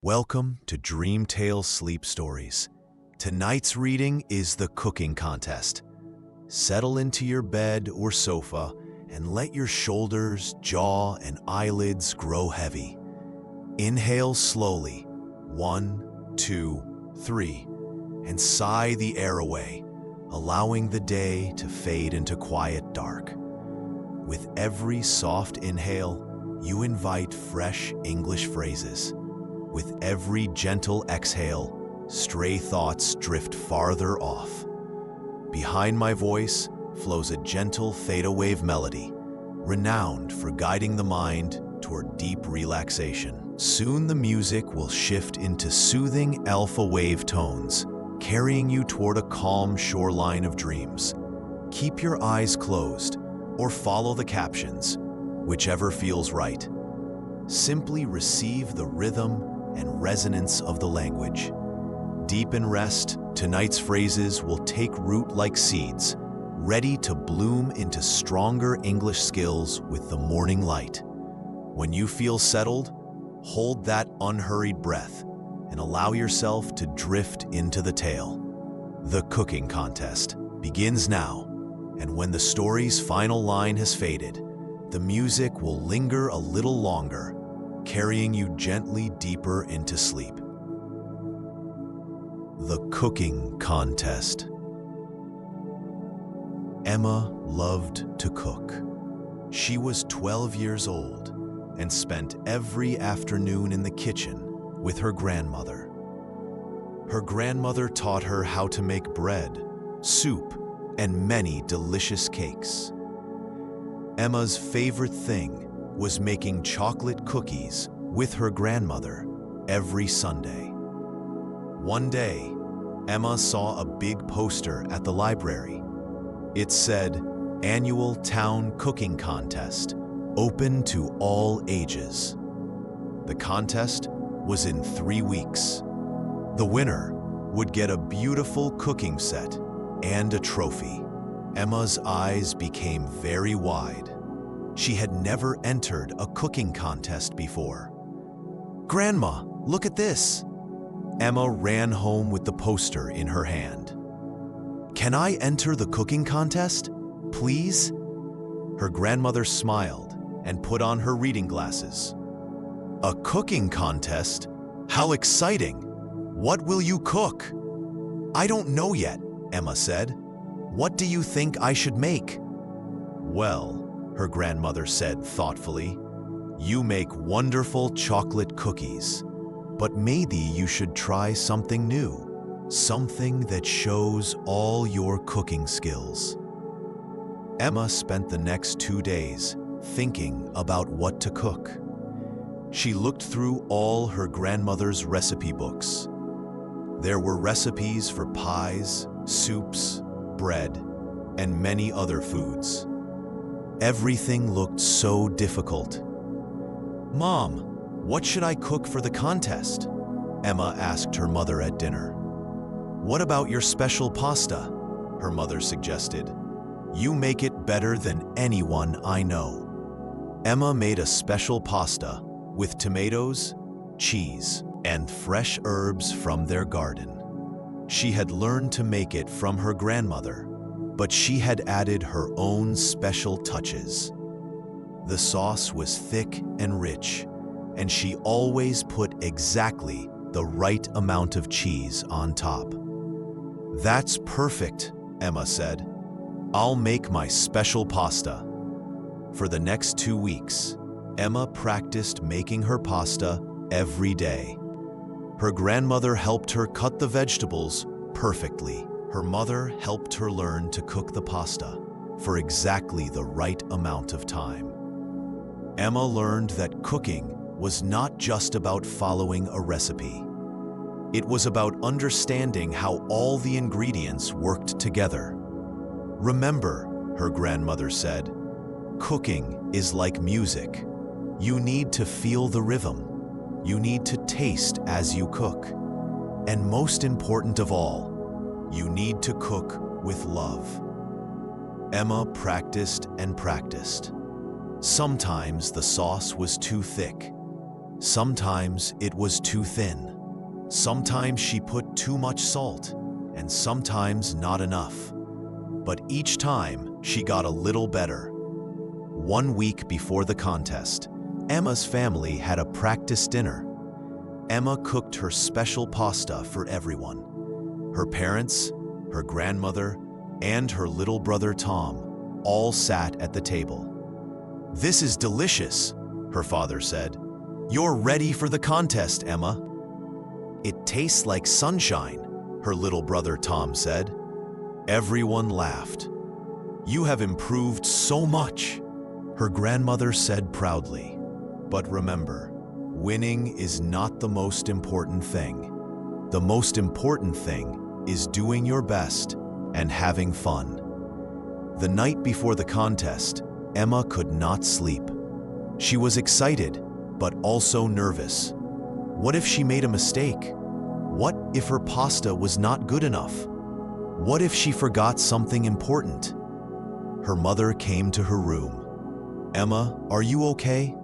Welcome to Dreamtale Sleep Stories. Tonight's reading is the cooking contest. Settle into your bed or sofa and let your shoulders, jaw, and eyelids grow heavy. Inhale slowly, 1, 2, 3, and sigh the air away, allowing the day to fade into quiet dark. With every soft inhale, you invite fresh English phrases. With every gentle exhale, stray thoughts drift farther off. Behind my voice flows a gentle theta wave melody, renowned for guiding the mind toward deep relaxation. Soon the music will shift into soothing alpha wave tones, carrying you toward a calm shoreline of dreams. Keep your eyes closed or follow the captions, whichever feels right. Simply receive the rhythm and resonance of the language. Deep in rest, tonight's phrases will take root like seeds, ready to bloom into stronger English skills with the morning light. When you feel settled, hold that unhurried breath and allow yourself to drift into the tale. The cooking contest begins now, and when the story's final line has faded, the music will linger a little longer, carrying you gently deeper into sleep. The cooking contest. Emma loved to cook. She was 12 years old and spent every afternoon in the kitchen with her grandmother. Her grandmother taught her how to make bread, soup, and many delicious cakes. Emma's favorite thing was making chocolate cookies with her grandmother every Sunday. One day, Emma saw a big poster at the library. It said, "Annual Town Cooking Contest, open to all ages." The contest was in 3 weeks. The winner would get a beautiful cooking set and a trophy. Emma's eyes became very wide. She had never entered a cooking contest before. "Grandma, look at this!" Emma ran home with the poster in her hand. "Can I enter the cooking contest, please?" Her grandmother smiled and put on her reading glasses. "A cooking contest? How exciting! What will you cook?" "I don't know yet," Emma said. "What do you think I should make?" "Well," her grandmother said thoughtfully, "you make wonderful chocolate cookies, but maybe you should try something new, something that shows all your cooking skills." Emma spent the next 2 days thinking about what to cook. She looked through all her grandmother's recipe books. There were recipes for pies, soups, bread, and many other foods. Everything looked so difficult. "Mom, what should I cook for the contest?" Emma asked her mother at dinner. "What about your special pasta?" her mother suggested. "You make it better than anyone I know." Emma made a special pasta with tomatoes, cheese, and fresh herbs from their garden. She had learned to make it from her grandmother, but she had added her own special touches. The sauce was thick and rich, and she always put exactly the right amount of cheese on top. "That's perfect," Emma said. "I'll make my special pasta." For the next 2 weeks, Emma practiced making her pasta every day. Her grandmother helped her cut the vegetables perfectly. Her mother helped her learn to cook the pasta for exactly the right amount of time. Emma learned that cooking was not just about following a recipe. It was about understanding how all the ingredients worked together. "Remember," her grandmother said, "cooking is like music. You need to feel the rhythm. You need to taste as you cook. And most important of all, you need to cook with love." Emma practiced and practiced. Sometimes the sauce was too thick. Sometimes it was too thin. Sometimes she put too much salt, and sometimes not enough. But each time, she got a little better. 1 week before the contest, Emma's family had a practice dinner. Emma cooked her special pasta for everyone. Her parents, her grandmother, and her little brother Tom all sat at the table. "This is delicious," her father said. "You're ready for the contest, Emma." "It tastes like sunshine," her little brother Tom said. Everyone laughed. "You have improved so much," her grandmother said proudly. But remember, winning is not the most important thing. The most important thing is doing your best and having fun. The night before the contest, Emma could not sleep. She was excited, but also nervous. What if she made a mistake? What if her pasta was not good enough? What if she forgot something important? Her mother came to her room. "Emma, are you okay?"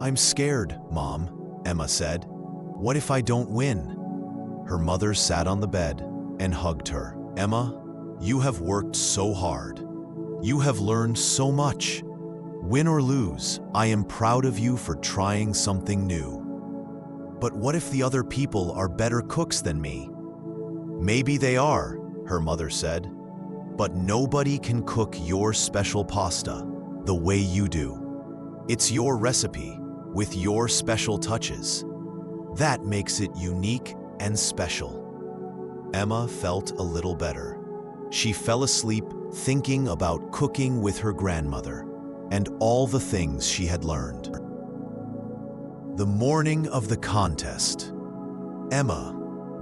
"I'm scared, Mom," Emma said. "What if I don't win?" Her mother sat on the bed and hugged her. "Emma, you have worked so hard. You have learned so much. Win or lose, I am proud of you for trying something new." "But what if the other people are better cooks than me?" "Maybe they are," her mother said. "But nobody can cook your special pasta the way you do. It's your recipe with your special touches. That makes it unique and special." Emma felt a little better. She fell asleep thinking about cooking with her grandmother and all the things she had learned. The morning of the contest, Emma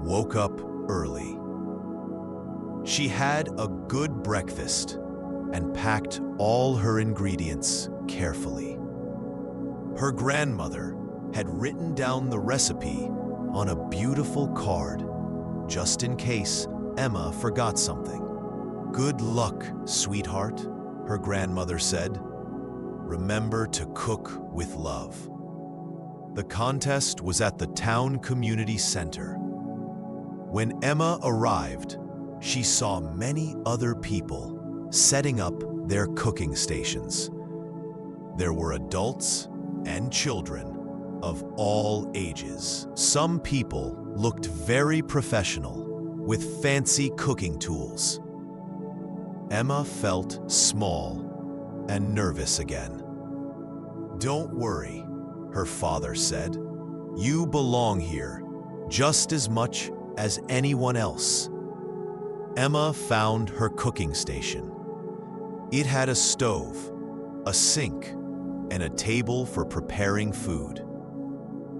woke up early. She had a good breakfast and packed all her ingredients carefully. Her grandmother had written down the recipe on a beautiful card, just in case Emma forgot something. "Good luck, sweetheart," her grandmother said. "Remember to cook with love." The contest was at the town community center. When Emma arrived, she saw many other people setting up their cooking stations. There were adults and children of all ages. Some people looked very professional with fancy cooking tools. Emma felt small and nervous again. "Don't worry," her father said. "You belong here just as much as anyone else." Emma found her cooking station. It had a stove, a sink, and a table for preparing food.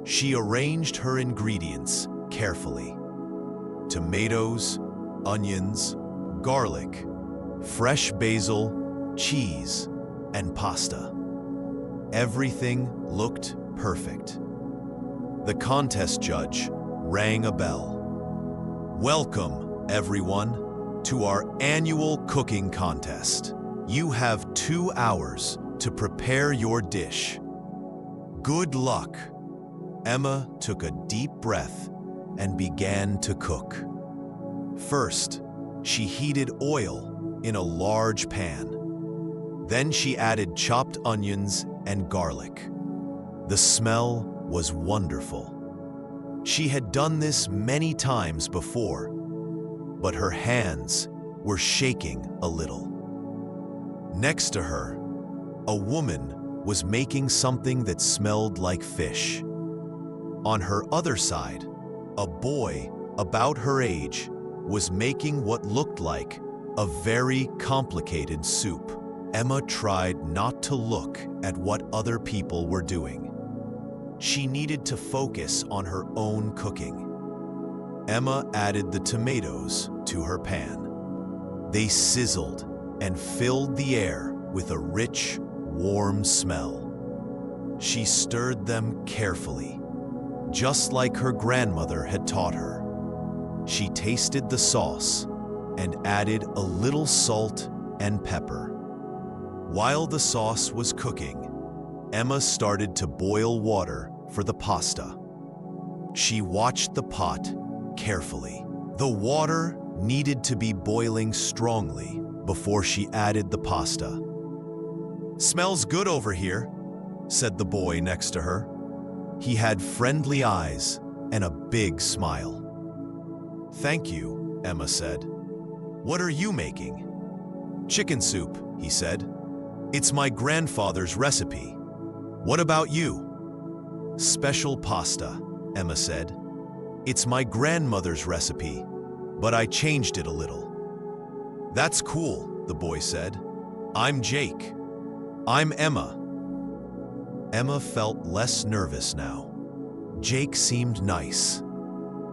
She arranged her ingredients carefully: tomatoes, onions, garlic, fresh basil, cheese, and pasta. Everything looked perfect. The contest judge rang a bell. "Welcome, everyone, to our annual cooking contest. You have 2 hours to prepare your dish. Good luck." Emma took a deep breath and began to cook. First, she heated oil in a large pan. Then she added chopped onions and garlic. The smell was wonderful. She had done this many times before, but her hands were shaking a little. Next to her, a woman was making something that smelled like fish. On her other side, a boy about her age was making what looked like a very complicated soup. Emma tried not to look at what other people were doing. She needed to focus on her own cooking. Emma added the tomatoes to her pan. They sizzled and filled the air with a rich, warm smell. She stirred them carefully, just like her grandmother had taught her. She tasted the sauce and added a little salt and pepper. While the sauce was cooking, Emma started to boil water for the pasta. She watched the pot carefully. The water needed to be boiling strongly before she added the pasta. "Smells good over here," said the boy next to her. He had friendly eyes and a big smile. "Thank you," Emma said. "What are you making?" "Chicken soup," he said. "It's my grandfather's recipe. What about you?" "Special pasta," Emma said. "It's my grandmother's recipe, but I changed it a little." "That's cool," the boy said. "I'm Jake." "I'm Emma." Emma felt less nervous now. Jake seemed nice,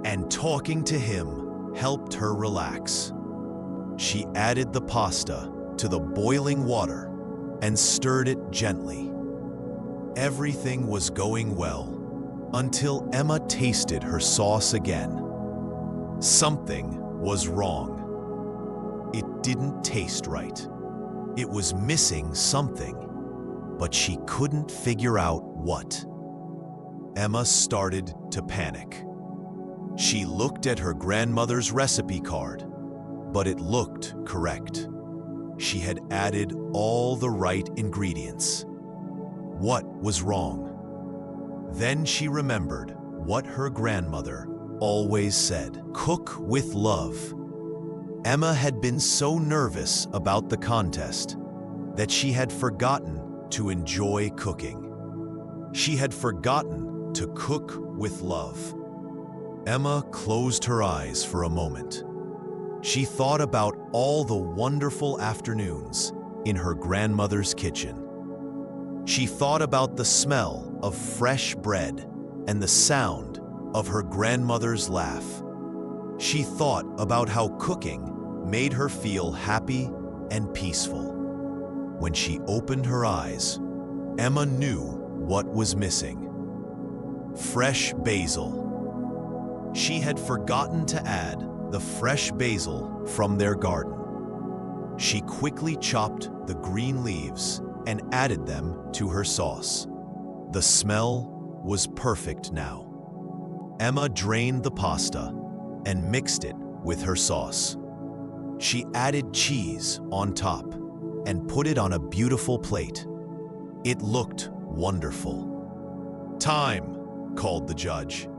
and talking to him helped her relax. She added the pasta to the boiling water and stirred it gently. Everything was going well until Emma tasted her sauce again. Something was wrong. It didn't taste right. It was missing something, but she couldn't figure out what. Emma started to panic. She looked at her grandmother's recipe card, but it looked correct. She had added all the right ingredients. What was wrong? Then she remembered what her grandmother always said: "Cook with love." Emma had been so nervous about the contest that she had forgotten to enjoy cooking. She had forgotten to cook with love. Emma closed her eyes for a moment. She thought about all the wonderful afternoons in her grandmother's kitchen. She thought about the smell of fresh bread and the sound of her grandmother's laugh. She thought about how cooking made her feel happy and peaceful. When she opened her eyes, Emma knew what was missing: fresh basil. She had forgotten to add the fresh basil from their garden. She quickly chopped the green leaves and added them to her sauce. The smell was perfect now. Emma drained the pasta and mixed it with her sauce. She added cheese on top and put it on a beautiful plate. It looked wonderful. "Time," called the judge.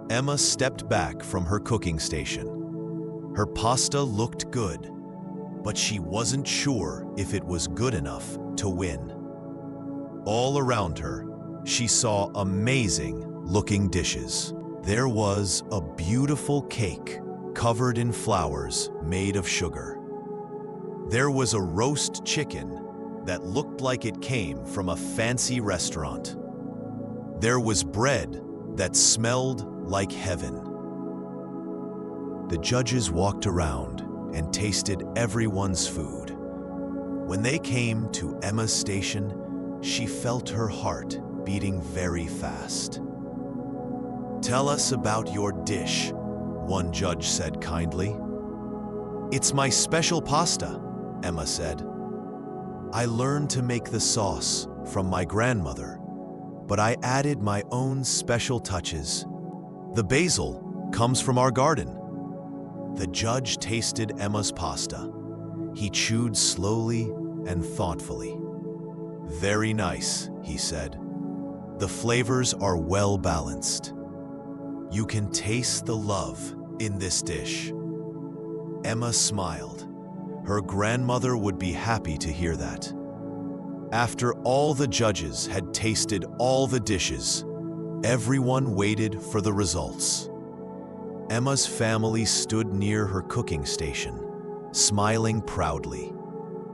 Emma stepped back from her cooking station. Her pasta looked good, but she wasn't sure if it was good enough to win. All around her, she saw amazing-looking dishes. There was a beautiful cake covered in flowers made of sugar. There was a roast chicken that looked like it came from a fancy restaurant. There was bread that smelled like heaven. The judges walked around and tasted everyone's food. When they came to Emma's station, she felt her heart beating very fast. "Tell us about your dish," one judge said kindly. "It's my special pasta," Emma said. "I learned to make the sauce from my grandmother, but I added my own special touches. The basil comes from our garden." The judge tasted Emma's pasta. He chewed slowly and thoughtfully. "Very nice," he said. "The flavors are well balanced. You can taste the love in this dish." Emma smiled. Her grandmother would be happy to hear that. After all the judges had tasted all the dishes, everyone waited for the results. Emma's family stood near her cooking station, smiling proudly.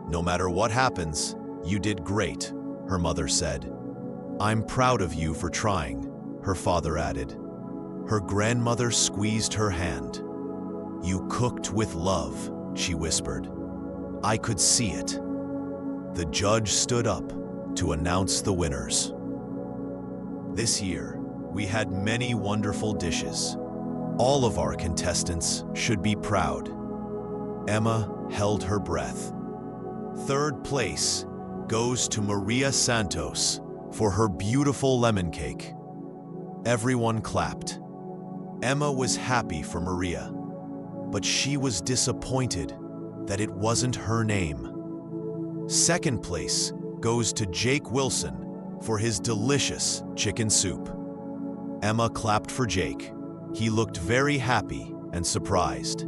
"No matter what happens, you did great," her mother said. "I'm proud of you for trying," her father added. Her grandmother squeezed her hand. "You cooked with love," she whispered. "I could see it." The judge stood up to announce the winners. This year, we had many wonderful dishes. All of our contestants should be proud. Emma held her breath. Third place goes to Maria Santos for her beautiful lemon cake. Everyone clapped. Emma was happy for Maria, but she was disappointed that it wasn't her name. Second place goes to Jake Wilson for his delicious chicken soup. Emma clapped for Jake. He looked very happy and surprised.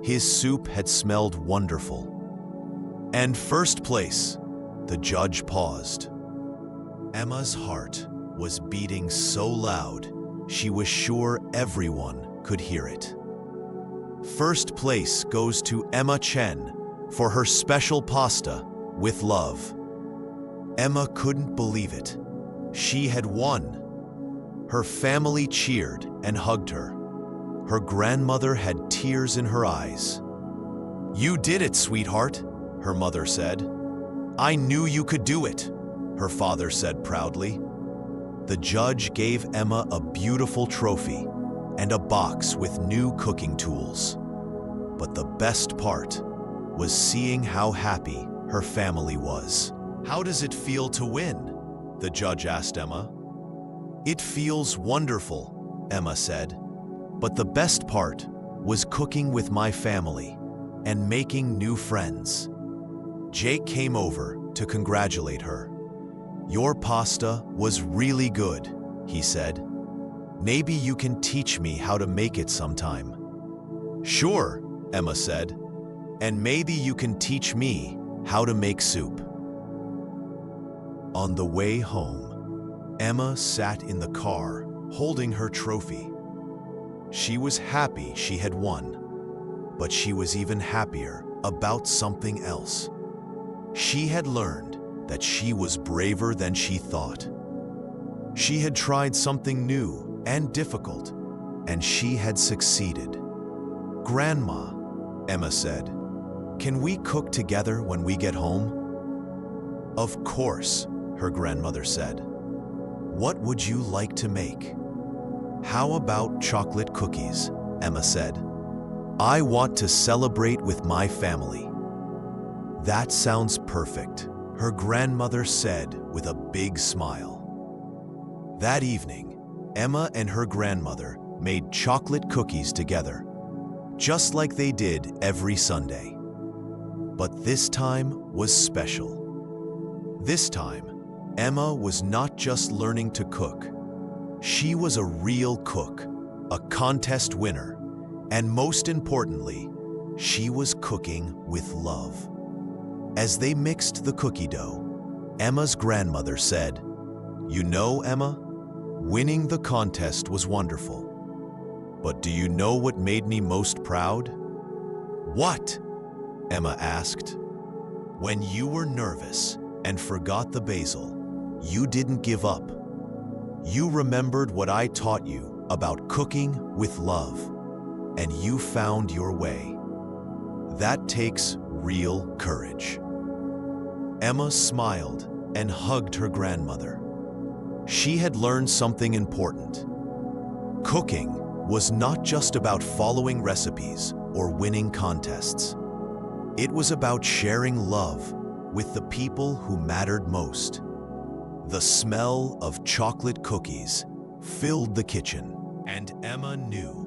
His soup had smelled wonderful. And first place, the judge paused. Emma's heart was beating so loud, she was sure everyone could hear it. First place goes to Emma Chen for her special pasta with love. Emma couldn't believe it. She had won. Her family cheered and hugged her. Her grandmother had tears in her eyes. "You did it, sweetheart," her mother said. "I knew you could do it," her father said proudly. The judge gave Emma a beautiful trophy and a box with new cooking tools. But the best part was seeing how happy her family was. "How does it feel to win?" the judge asked Emma. "It feels wonderful," Emma said. "But the best part was cooking with my family and making new friends." Jake came over to congratulate her. "Your pasta was really good," he said. "Maybe you can teach me how to make it sometime." "Sure," Emma said. "And maybe you can teach me how to make soup." On the way home, Emma sat in the car holding her trophy. She was happy she had won, but she was even happier about something else. She had learned that she was braver than she thought. She had tried something new and difficult, and she had succeeded. "Grandma," Emma said, "can we cook together when we get home?" "Of course," her grandmother said. "What would you like to make?" "How about chocolate cookies?" Emma said. "I want to celebrate with my family." "That sounds perfect," her grandmother said with a big smile. That evening, Emma and her grandmother made chocolate cookies together, just like they did every Sunday. But this time was special. This time, Emma was not just learning to cook. She was a real cook, a contest winner, and most importantly, she was cooking with love. As they mixed the cookie dough, Emma's grandmother said, "You know, Emma, winning the contest was wonderful. But do you know what made me most proud?" "What?" Emma asked. "When you were nervous and forgot the basil, you didn't give up. You remembered what I taught you about cooking with love, and you found your way. That takes real courage." Emma smiled and hugged her grandmother. She had learned something important. Cooking was not just about following recipes or winning contests. It was about sharing love with the people who mattered most. The smell of chocolate cookies filled the kitchen, and Emma knew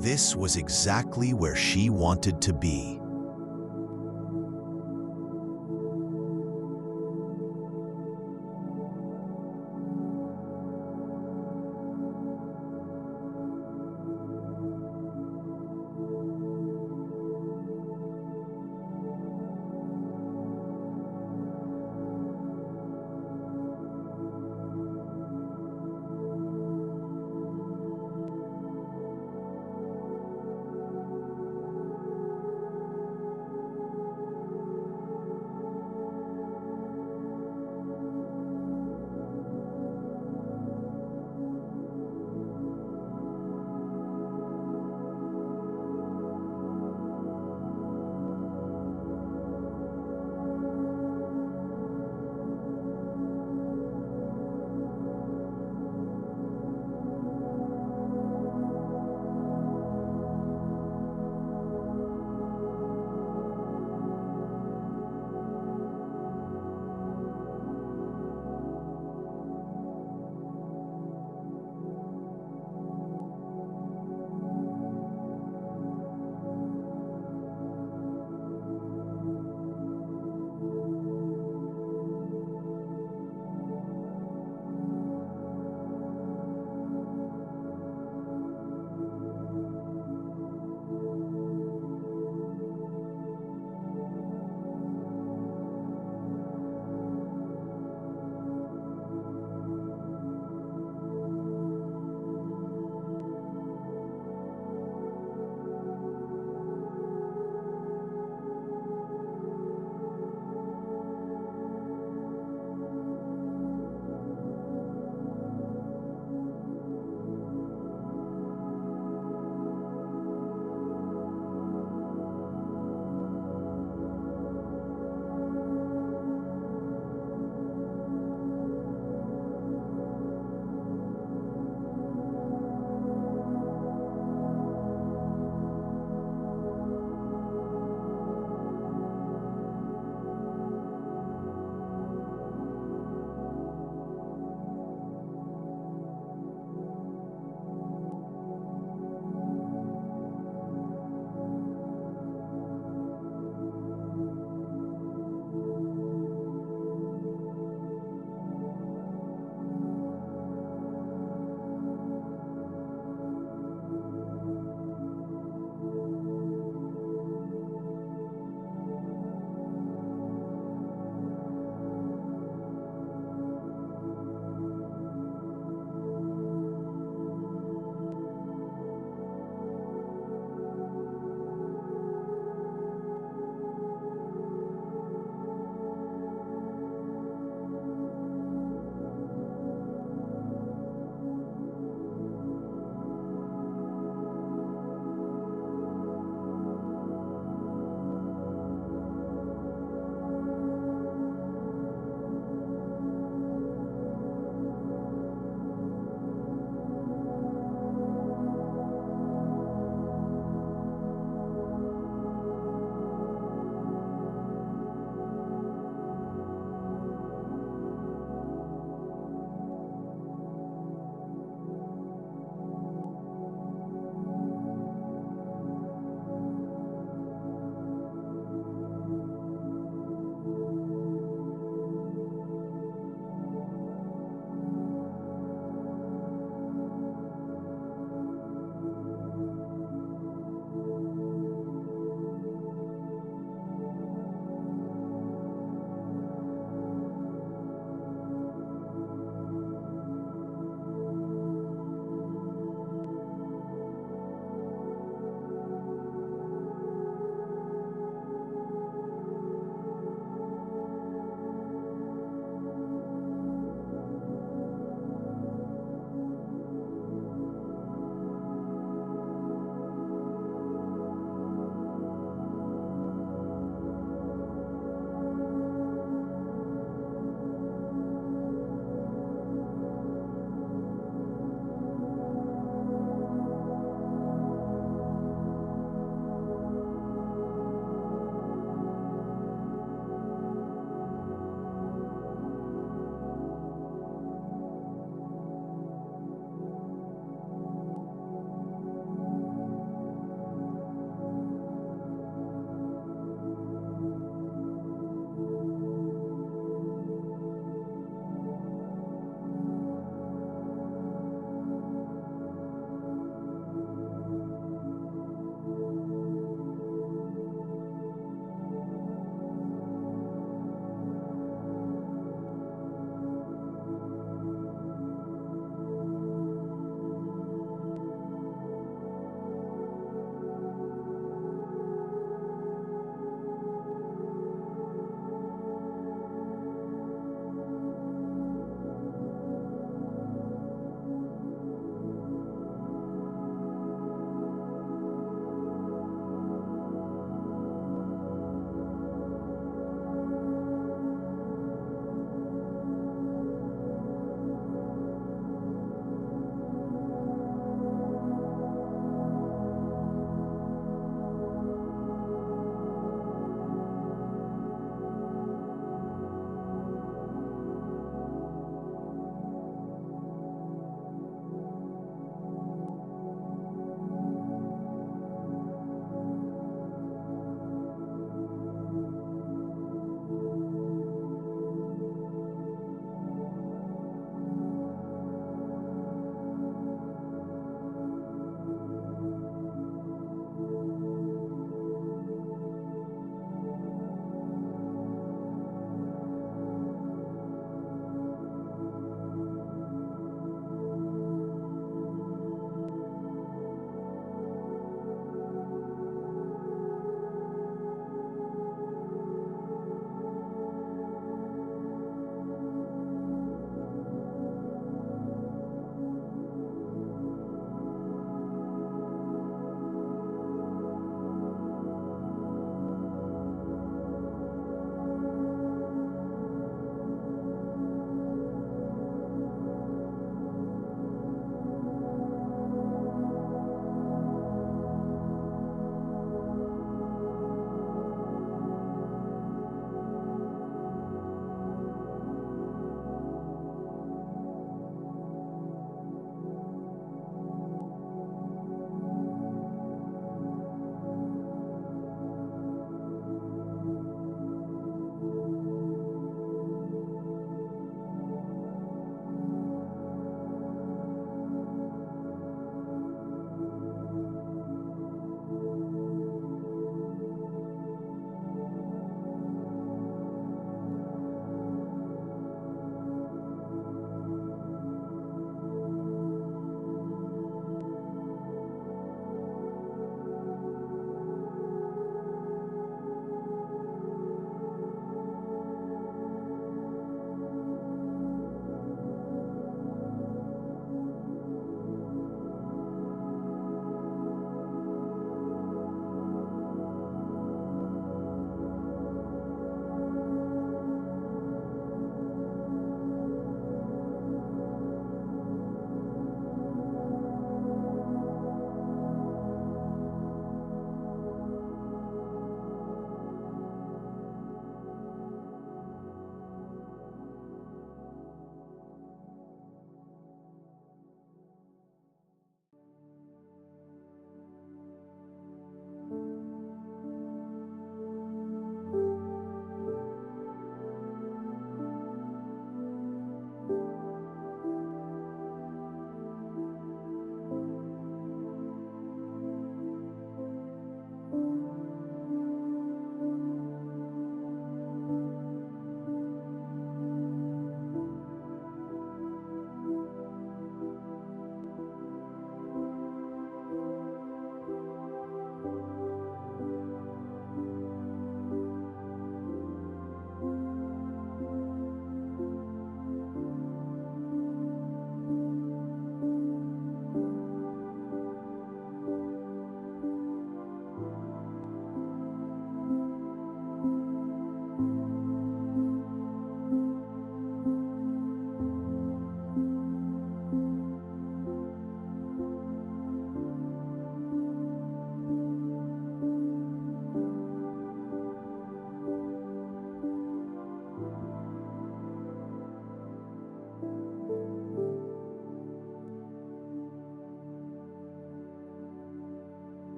this was exactly where she wanted to be.